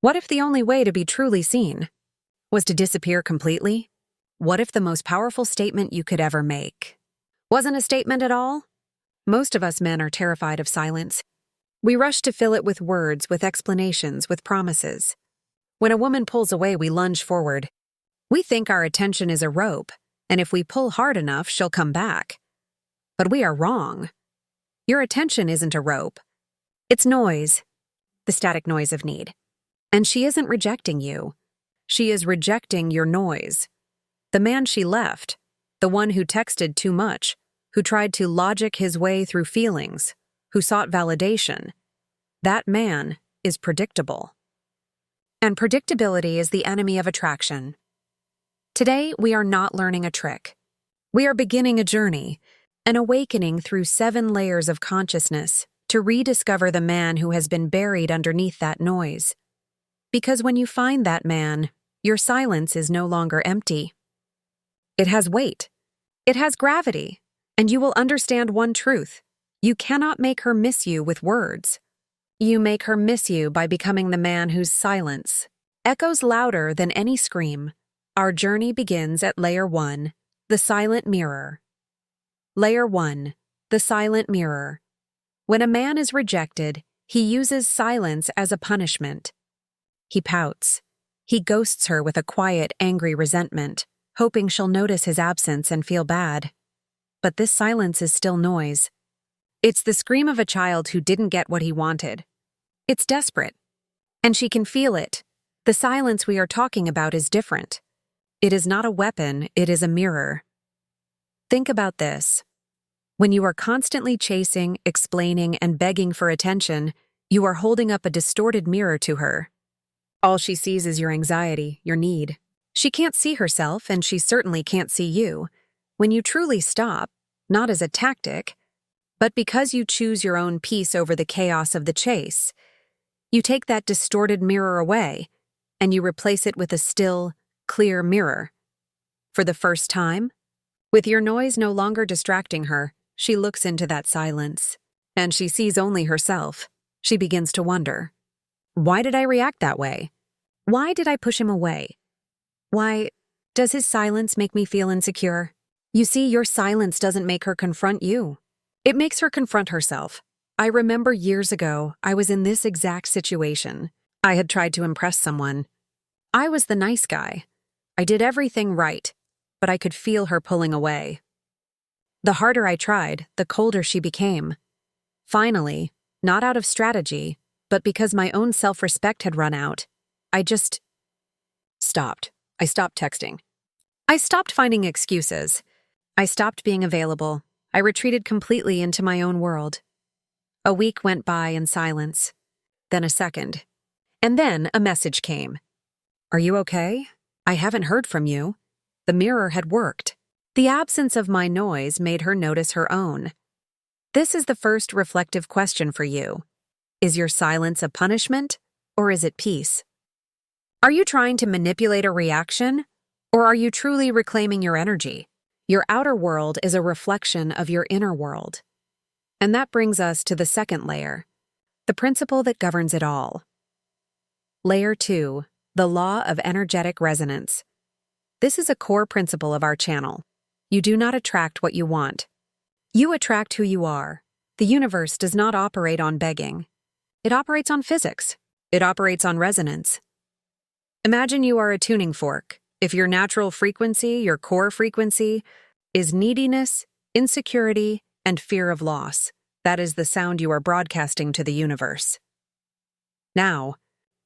What if the only way to be truly seen was to disappear completely? What if the most powerful statement you could ever make wasn't a statement at all? Most of us men are terrified of silence. We rush to fill it with words, with explanations, with promises. When a woman pulls away, we lunge forward. We think our attention is a rope, and if we pull hard enough, she'll come back. But we are wrong. Your attention isn't a rope. It's noise, the static noise of need. And she isn't rejecting you. She is rejecting your noise. The man she left, the one who texted too much, who tried to logic his way through feelings, who sought validation, that man is predictable. And predictability is the enemy of attraction. Today, we are not learning a trick. We are beginning a journey, an awakening through 7 layers of consciousness to rediscover the man who has been buried underneath that noise. Because when you find that man, your silence is no longer empty. It has weight. It has gravity. And you will understand one truth. You cannot make her miss you with words. You make her miss you by becoming the man whose silence echoes louder than any scream. Our journey begins at Layer 1, the silent mirror. Layer 1, the silent mirror. When a man is rejected, he uses silence as a punishment. He pouts. He ghosts her with a quiet, angry resentment, hoping she'll notice his absence and feel bad. But this silence is still noise. It's the scream of a child who didn't get what he wanted. It's desperate. And she can feel it. The silence we are talking about is different. It is not a weapon, it is a mirror. Think about this. When you are constantly chasing, explaining, and begging for attention, you are holding up a distorted mirror to her. All she sees is your anxiety, your need. She can't see herself, and she certainly can't see you. When you truly stop, not as a tactic, but because you choose your own peace over the chaos of the chase, you take that distorted mirror away, and you replace it with a still, clear mirror. For the first time, with your noise no longer distracting her, she looks into that silence, and she sees only herself. She begins to wonder, why did I react that way? Why did I push him away? Why does his silence make me feel insecure? You see, your silence doesn't make her confront you. It makes her confront herself. I remember years ago, I was in this exact situation. I had tried to impress someone. I was the nice guy. I did everything right, but I could feel her pulling away. The harder I tried, the colder she became. Finally, not out of strategy, but because my own self-respect had run out, I just stopped. I stopped texting. I stopped finding excuses. I stopped being available. I retreated completely into my own world. A week went by in silence, then a second, and then a message came. Are you okay? I haven't heard from you. The mirror had worked. The absence of my noise made her notice her own. This is the first reflective question for you. Is your silence a punishment, or is it peace? Are you trying to manipulate a reaction, or are you truly reclaiming your energy? Your outer world is a reflection of your inner world. And that brings us to the second layer, the principle that governs it all. Layer 2, the law of energetic resonance. This is a core principle of our channel. You do not attract what you want. You attract who you are. The universe does not operate on begging. It operates on physics. It operates on resonance. Imagine you are a tuning fork. If your natural frequency, your core frequency, is neediness, insecurity, and fear of loss, that is the sound you are broadcasting to the universe. Now,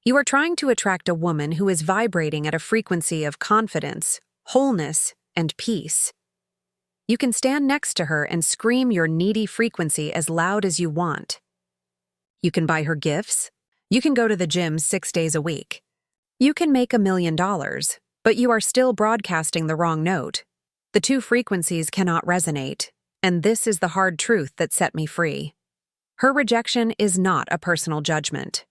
you are trying to attract a woman who is vibrating at a frequency of confidence, wholeness, and peace. You can stand next to her and scream your needy frequency as loud as you want. You can buy her gifts. You can go to the gym 6 days a week. You can make $1 million, but you are still broadcasting the wrong note. The two frequencies cannot resonate, and this is the hard truth that set me free. Her rejection is not a personal judgment.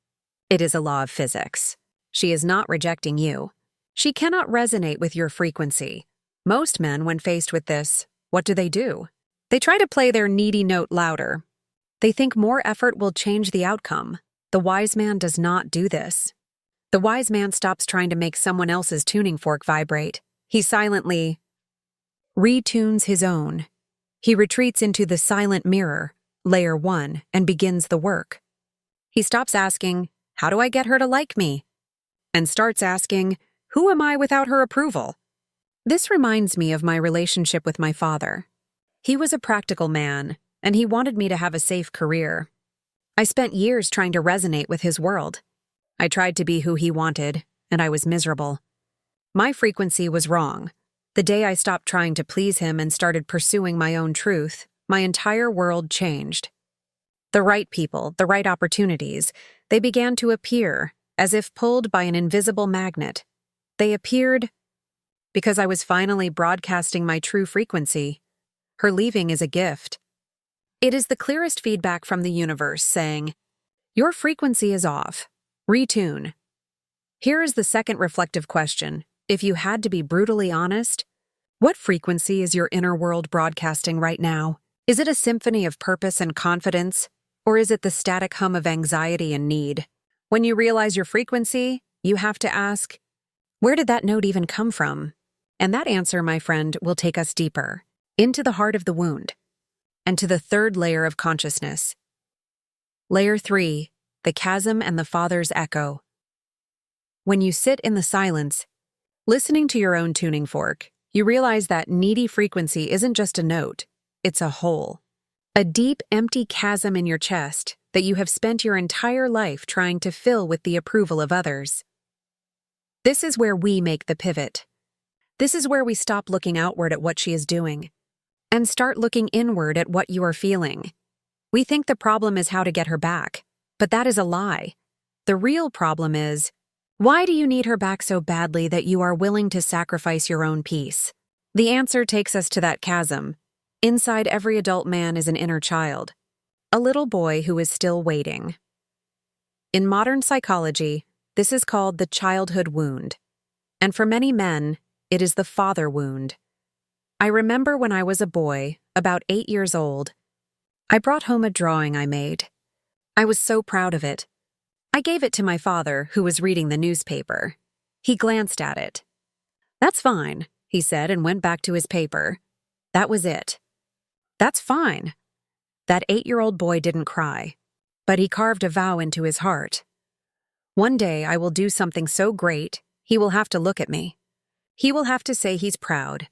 It is a law of physics. She is not rejecting you. She cannot resonate with your frequency. Most men, when faced with this, what do? They try to play their needy note louder. They think more effort will change the outcome. The wise man does not do this. The wise man stops trying to make someone else's tuning fork vibrate. He silently retunes his own. He retreats into the silent mirror, layer 1, and begins the work. He stops asking, "How do I get her to like me?" and starts asking, "Who am I without her approval?" This reminds me of my relationship with my father. He was a practical man, and he wanted me to have a safe career. I spent years trying to resonate with his world. I tried to be who he wanted, and I was miserable. My frequency was wrong. The day I stopped trying to please him and started pursuing my own truth, my entire world changed. The right people, the right opportunities, they began to appear, as if pulled by an invisible magnet. They appeared because I was finally broadcasting my true frequency. Her leaving is a gift. It is the clearest feedback from the universe saying, "Your frequency is off. Retune." Here is the second reflective question. If you had to be brutally honest, what frequency is your inner world broadcasting right now? Is it a symphony of purpose and confidence, or is it the static hum of anxiety and need? When you realize your frequency, you have to ask, where did that note even come from? And that answer, my friend, will take us deeper, into the heart of the wound, and to the third layer of consciousness. Layer 3, the chasm and the Father's echo. When you sit in the silence, listening to your own tuning fork, you realize that needy frequency isn't just a note, it's a hole. A deep, empty chasm in your chest that you have spent your entire life trying to fill with the approval of others. This is where we make the pivot. This is where we stop looking outward at what she is doing and start looking inward at what you are feeling. We think the problem is how to get her back, but that is a lie. The real problem is, why do you need her back so badly that you are willing to sacrifice your own peace? The answer takes us to that chasm. Inside every adult man is an inner child, a little boy who is still waiting. In modern psychology, this is called the childhood wound, and for many men, it is the father wound. I remember when I was a boy, about 8 years old, I brought home a drawing I made. I was so proud of it. I gave it to my father, who was reading the newspaper. He glanced at it. "That's fine," he said, and went back to his paper. That was it. That's fine. That 8-year-old boy didn't cry, but he carved a vow into his heart. One day I will do something so great, he will have to look at me. He will have to say he's proud.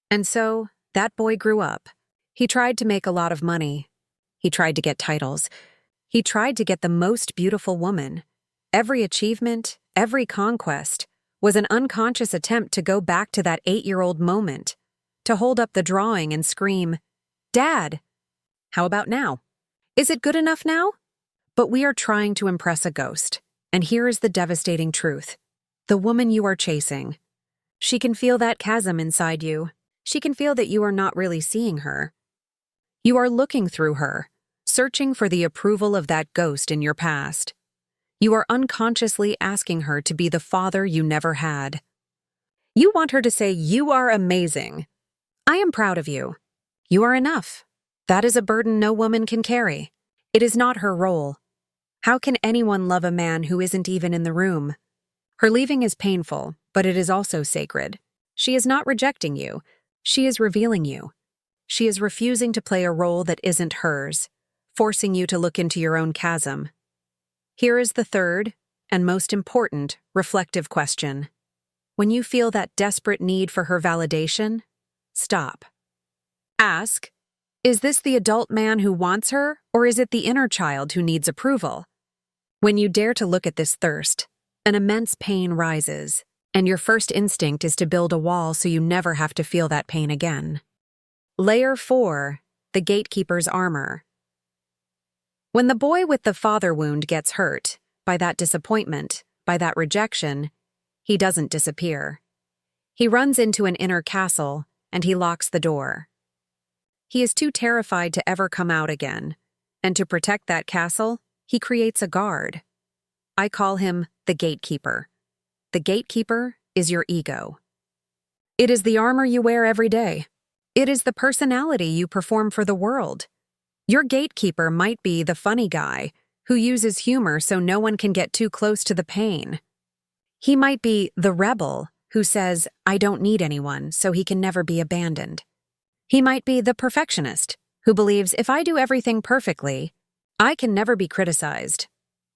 And so, that boy grew up. He tried to make a lot of money. He tried to get titles. He tried to get the most beautiful woman. Every achievement, every conquest, was an unconscious attempt to go back to that 8-year-old moment, to hold up the drawing and scream, "Dad! How about now? Is it good enough now?" But we are trying to impress a ghost, and here is the devastating truth. The woman you are chasing, she can feel that chasm inside you. She can feel that you are not really seeing her. You are looking through her, searching for the approval of that ghost in your past. You are unconsciously asking her to be the father you never had. You want her to say, "You are amazing. I am proud of you. You are enough." That is a burden no woman can carry. It is not her role. How can anyone love a man who isn't even in the room? Her leaving is painful, but it is also sacred. She is not rejecting you. She is revealing you. She is refusing to play a role that isn't hers, forcing you to look into your own chasm. Here is the third, and most important, reflective question. When you feel that desperate need for her validation, stop. Ask, is this the adult man who wants her, or is it the inner child who needs approval? When you dare to look at this thirst, an immense pain rises, and your first instinct is to build a wall so you never have to feel that pain again. Layer 4, the gatekeeper's armor. When the boy with the father wound gets hurt, by that disappointment, by that rejection, he doesn't disappear. He runs into an inner castle, and he locks the door. He is too terrified to ever come out again, and to protect that castle, he creates a guard. I call him the gatekeeper. The gatekeeper is your ego. It is the armor you wear every day. It is the personality you perform for the world. Your gatekeeper might be the funny guy who uses humor so no one can get too close to the pain. He might be the rebel who says, I don't need anyone, so he can never be abandoned. He might be the perfectionist who believes if I do everything perfectly, I can never be criticized.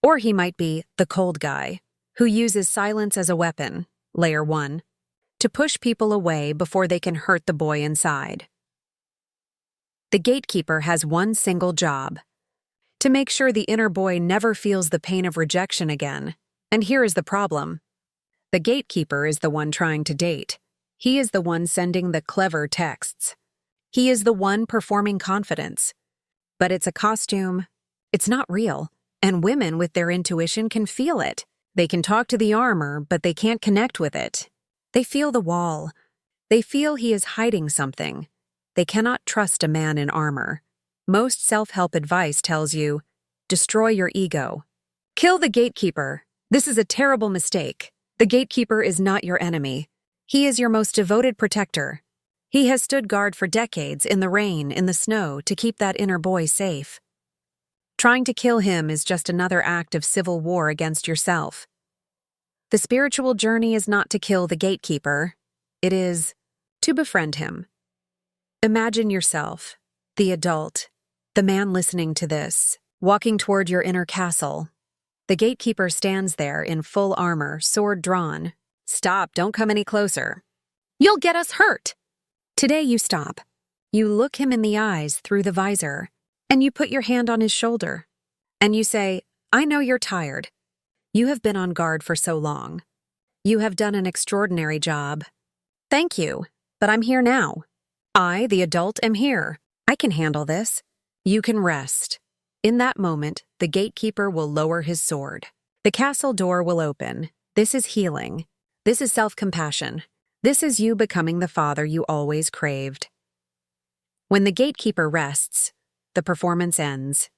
Or he might be the cold guy who uses silence as a weapon, layer 1, to push people away before they can hurt the boy inside. The gatekeeper has one single job: to make sure the inner boy never feels the pain of rejection again. And here is the problem. The gatekeeper is the one trying to date. He is the one sending the clever texts. He is the one performing confidence. But it's a costume. It's not real. And women with their intuition can feel it. They can talk to the armor, but they can't connect with it. They feel the wall. They feel he is hiding something. They cannot trust a man in armor. Most self-help advice tells you, destroy your ego. Kill the gatekeeper. This is a terrible mistake. The gatekeeper is not your enemy. He is your most devoted protector. He has stood guard for decades in the rain, in the snow, to keep that inner boy safe. Trying to kill him is just another act of civil war against yourself. The spiritual journey is not to kill the gatekeeper. It is to befriend him. Imagine yourself, the adult, the man listening to this, walking toward your inner castle. The gatekeeper stands there in full armor, sword drawn. Stop, don't come any closer. You'll get us hurt. Today you stop. You look him in the eyes through the visor, and you put your hand on his shoulder. And you say, I know you're tired. You have been on guard for so long. You have done an extraordinary job. Thank you, but I'm here now. I, the adult, am here. I can handle this. You can rest. In that moment, the gatekeeper will lower his sword. The castle door will open. This is healing. This is self-compassion. This is you becoming the father you always craved. When the gatekeeper rests, the performance ends.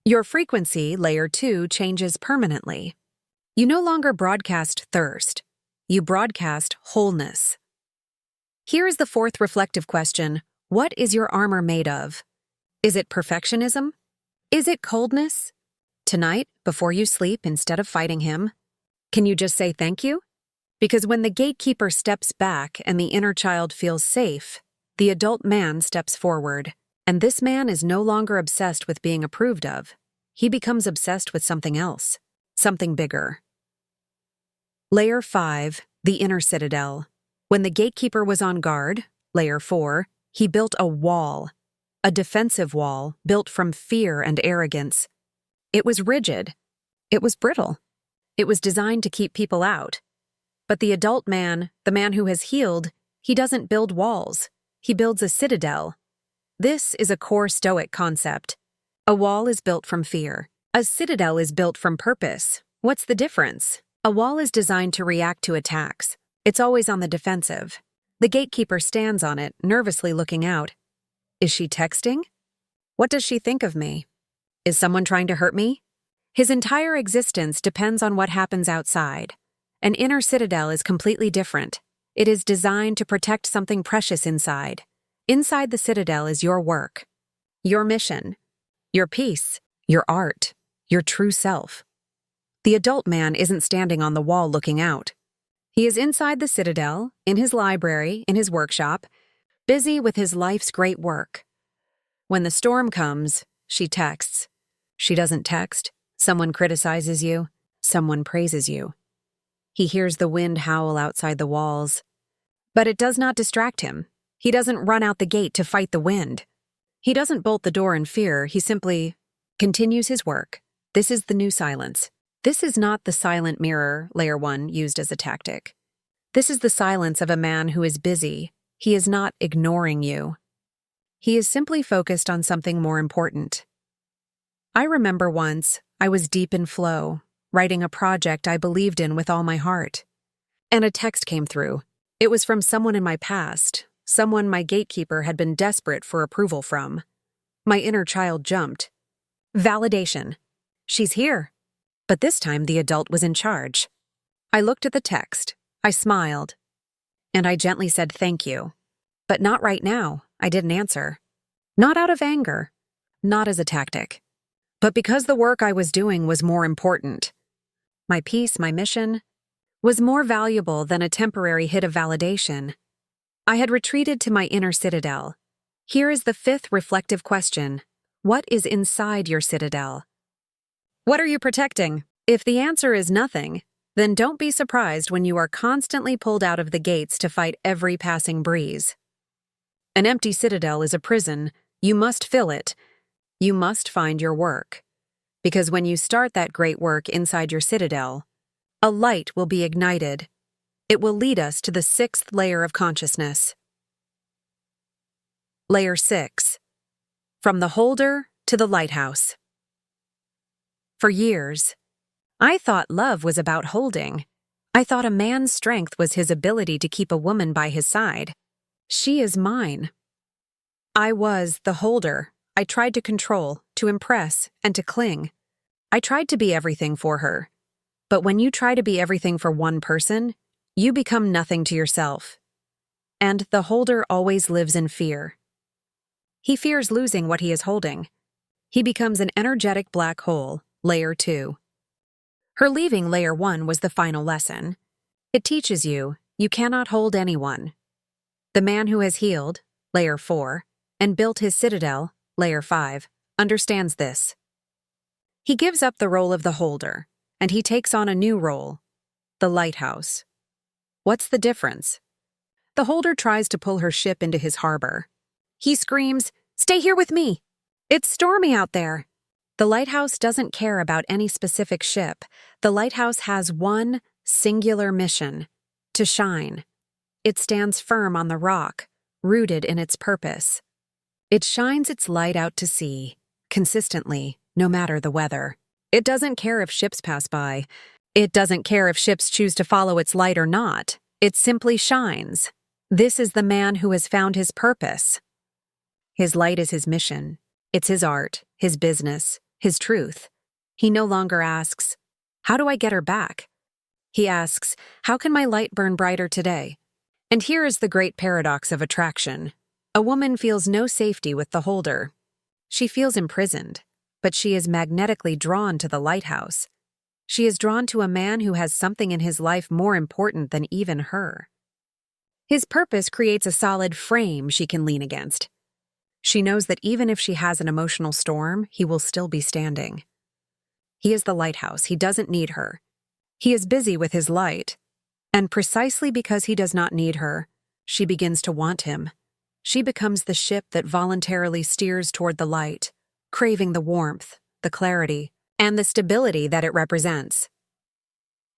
Your frequency, layer 2, changes permanently. You no longer broadcast thirst. You broadcast wholeness. Here is the fourth reflective question. What is your armor made of? Is it perfectionism? Is it coldness? Tonight, before you sleep, instead of fighting him, can you just say thank you? Because when the gatekeeper steps back and the inner child feels safe, the adult man steps forward. And this man is no longer obsessed with being approved of. He becomes obsessed with something else, something bigger. Layer 5, the inner citadel. When the gatekeeper was on guard, layer 4, he built a wall, a defensive wall built from fear and arrogance. It was rigid. It was brittle. It was designed to keep people out. But the adult man, the man who has healed, he doesn't build walls. He builds a citadel. This is a core Stoic concept. A wall is built from fear. A citadel is built from purpose. What's the difference? A wall is designed to react to attacks. It's always on the defensive. The gatekeeper stands on it, nervously looking out. Is she texting? What does she think of me? Is someone trying to hurt me? His entire existence depends on what happens outside. An inner citadel is completely different. It is designed to protect something precious inside. Inside the citadel is your work, your mission, your peace, your art, your true self. The adult man isn't standing on the wall looking out. He is inside the citadel, in his library, in his workshop, busy with his life's great work. When the storm comes, she texts. She doesn't text. Someone criticizes you. Someone praises you. He hears the wind howl outside the walls. But it does not distract him. He doesn't run out the gate to fight the wind. He doesn't bolt the door in fear. He simply continues his work. This is the new silence. This is not the silent mirror, layer 1, used as a tactic. This is the silence of a man who is busy. He is not ignoring you. He is simply focused on something more important. I remember once, I was deep in flow, writing a project I believed in with all my heart. And a text came through. It was from someone in my past, someone my gatekeeper had been desperate for approval from. My inner child jumped. Validation. She's here. But this time the adult was in charge. I looked at the text. I smiled. And I gently said thank you. But not right now. I didn't answer. Not out of anger. Not as a tactic. But because the work I was doing was more important. My peace, my mission. was more valuable than a temporary hit of validation. I had retreated to my inner citadel. Here is the fifth reflective question. What is inside your citadel? What are you protecting? If the answer is nothing, then don't be surprised when you are constantly pulled out of the gates to fight every passing breeze. An empty citadel is a prison. You must fill it. You must find your work. Because when you start that great work inside your citadel, a light will be ignited. It will lead us to the sixth layer of consciousness. Layer 6. From the holder to the lighthouse. For years, I thought love was about holding. I thought a man's strength was his ability to keep a woman by his side. She is mine. I was the holder. I tried to control, to impress, and to cling. I tried to be everything for her. But when you try to be everything for one person, you become nothing to yourself. And the holder always lives in fear. He fears losing what he is holding. He becomes an energetic black hole, layer 2. Her leaving layer 1 was the final lesson. It teaches you cannot hold anyone. The man who has healed, layer 4, and built his citadel, layer 5, understands this. He gives up the role of the holder, and he takes on a new role, the lighthouse. What's the difference? The holder tries to pull her ship into his harbor. He screams, "Stay here with me! It's stormy out there!" The lighthouse doesn't care about any specific ship. The lighthouse has one singular mission: to shine. It stands firm on the rock, rooted in its purpose. It shines its light out to sea, consistently, no matter the weather. It doesn't care if ships pass by. It doesn't care if ships choose to follow its light or not. It simply shines. This is the man who has found his purpose. His light is his mission. It's his art, his business, his truth. He no longer asks, "How do I get her back?" He asks, "How can my light burn brighter today?" And here is the great paradox of attraction. A woman feels no safety with the holder. She feels imprisoned, but she is magnetically drawn to the lighthouse. She is drawn to a man who has something in his life more important than even her. His purpose creates a solid frame she can lean against. She knows that even if she has an emotional storm, he will still be standing. He is the lighthouse. He doesn't need her. He is busy with his light. And precisely because he does not need her, she begins to want him. She becomes the ship that voluntarily steers toward the light, craving the warmth, the clarity, and the stability that it represents.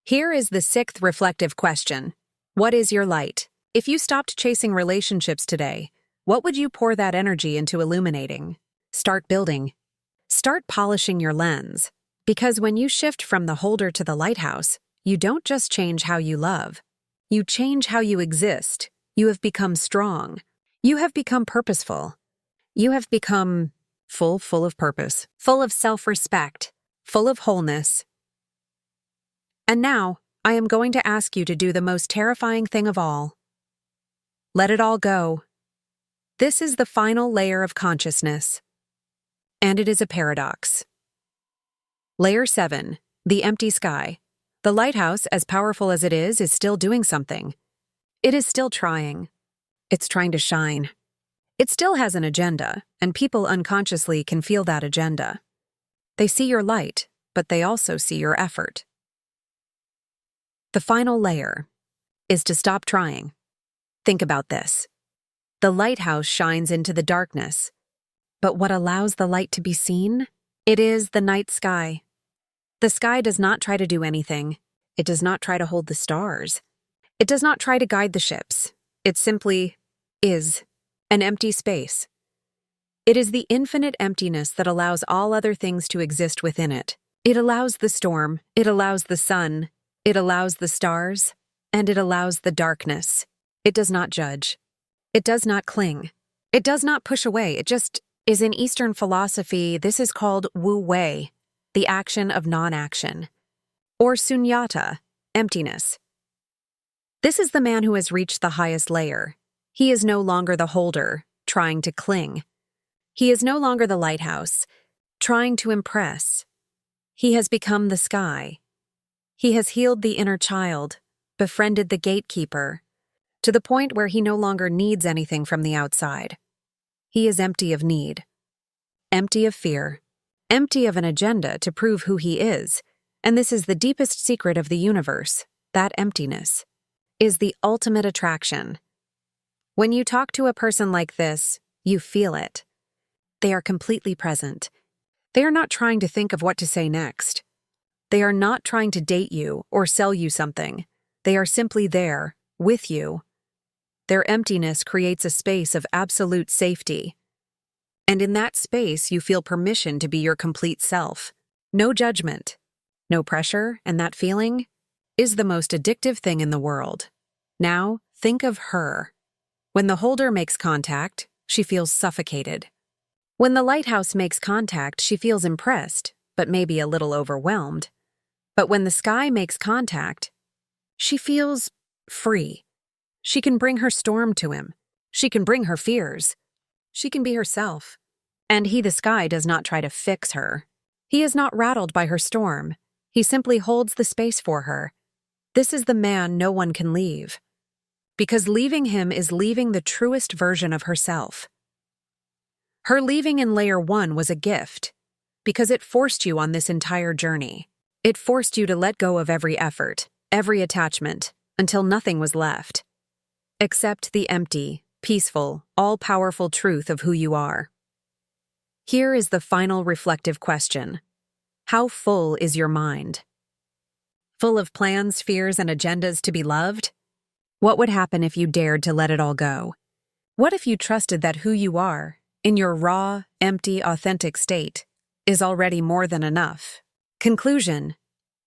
Here is the sixth reflective question. What is your light? If you stopped chasing relationships today, what would you pour that energy into illuminating? Start building. Start polishing your lens. Because when you shift from the holder to the lighthouse, you don't just change how you love. You change how you exist. You have become strong. You have become purposeful. You have become full of purpose, full of self-respect, full of wholeness. And now, I am going to ask you to do the most terrifying thing of all. Let it all go. This is the final layer of consciousness. And it is a paradox. Layer 7, the empty sky. The lighthouse, as powerful as it is still doing something. It is still trying. It's trying to shine. It still has an agenda, and people unconsciously can feel that agenda. They see your light, but they also see your effort. The final layer is to stop trying. Think about this. The lighthouse shines into the darkness, but what allows the light to be seen? It is the night sky. The sky does not try to do anything. It does not try to hold the stars. It does not try to guide the ships. It simply is an empty space. It is the infinite emptiness that allows all other things to exist within it. It allows the storm, it allows the sun, it allows the stars, and it allows the darkness. It does not judge. It does not cling. It does not push away. It just is. In Eastern philosophy, this is called wu wei, the action of non-action, or sunyata, emptiness. This is the man who has reached the highest layer. He is no longer the holder, trying to cling. He is no longer the lighthouse, trying to impress. He has become the sky. He has healed the inner child, befriended the gatekeeper, to the point where he no longer needs anything from the outside. He is empty of need, empty of fear, empty of an agenda to prove who he is, and this is the deepest secret of the universe. That emptiness is the ultimate attraction. When you talk to a person like this, you feel it. They are completely present. They are not trying to think of what to say next. They are not trying to date you or sell you something. They are simply there, with you. Their emptiness creates a space of absolute safety. And in that space, you feel permission to be your complete self. No judgment, no pressure, and that feeling is the most addictive thing in the world. Now, think of her. When the holder makes contact, she feels suffocated. When the lighthouse makes contact, she feels impressed, but maybe a little overwhelmed. But when the sky makes contact, she feels free. She can bring her storm to him. She can bring her fears. She can be herself. And he, the sky, does not try to fix her. He is not rattled by her storm. He simply holds the space for her. This is the man no one can leave. Because leaving him is leaving the truest version of herself. Her leaving in layer 1 was a gift, because it forced you on this entire journey. It forced you to let go of every effort, every attachment, until nothing was left. Except the empty, peaceful, all-powerful truth of who you are. Here is the final reflective question. How full is your mind? Full of plans, fears, and agendas to be loved? What would happen if you dared to let it all go? What if you trusted that who you are, in your raw, empty, authentic state, is already more than enough? Conclusion.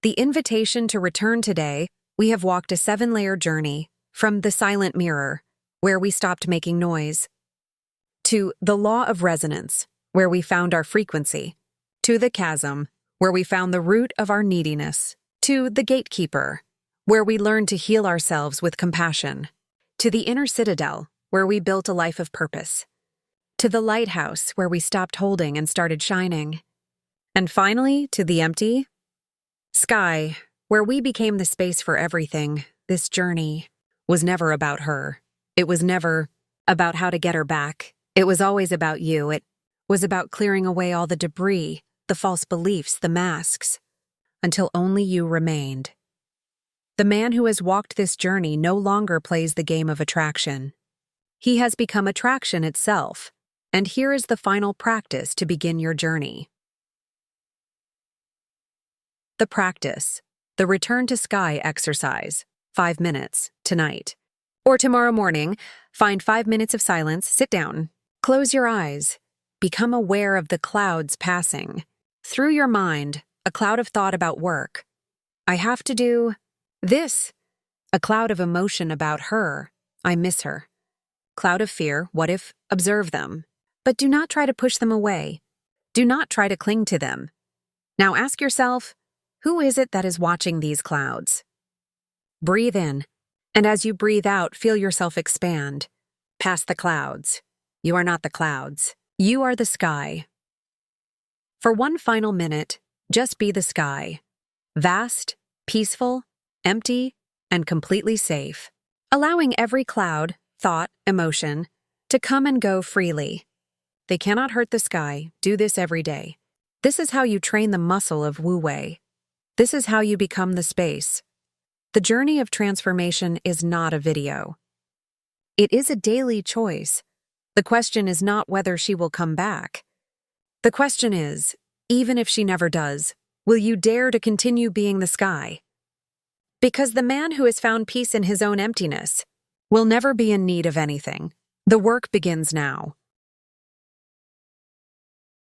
The invitation to return today, we have walked a 7-layer journey from the silent mirror, where we stopped making noise, to the law of resonance, where we found our frequency, to the chasm, where we found the root of our neediness, to the gatekeeper, where we learned to heal ourselves with compassion, to the inner citadel, where we built a life of purpose, to the lighthouse, where we stopped holding and started shining, and finally to the empty sky, where we became the space for everything. This journey was never about her. It was never about how to get her back. It was always about you. It was about clearing away all the debris, the false beliefs, the masks, until only you remained. The man who has walked this journey no longer plays the game of attraction. He has become attraction itself, and here is the final practice to begin your journey. The practice, the return to sky exercise, 5 minutes, tonight. Or tomorrow morning, find 5 minutes of silence, sit down, close your eyes, become aware of the clouds passing. Through your mind, a cloud of thought about work. I have to do this. A cloud of emotion about her. I miss her. Cloud of fear, what if, observe them. But do not try to push them away. Do not try to cling to them. Now ask yourself, who is it that is watching these clouds? Breathe in, and as you breathe out, feel yourself expand. Past the clouds. You are not the clouds. You are the sky. For one final minute, just be the sky. Vast, peaceful, empty, and completely safe. Allowing every cloud, thought, emotion, to come and go freely. They cannot hurt the sky. Do this every day. This is how you train the muscle of Wu Wei. This is how you become the space. The journey of transformation is not a video. It is a daily choice. The question is not whether she will come back. The question is, even if she never does, will you dare to continue being the sky? Because the man who has found peace in his own emptiness will never be in need of anything. The work begins now.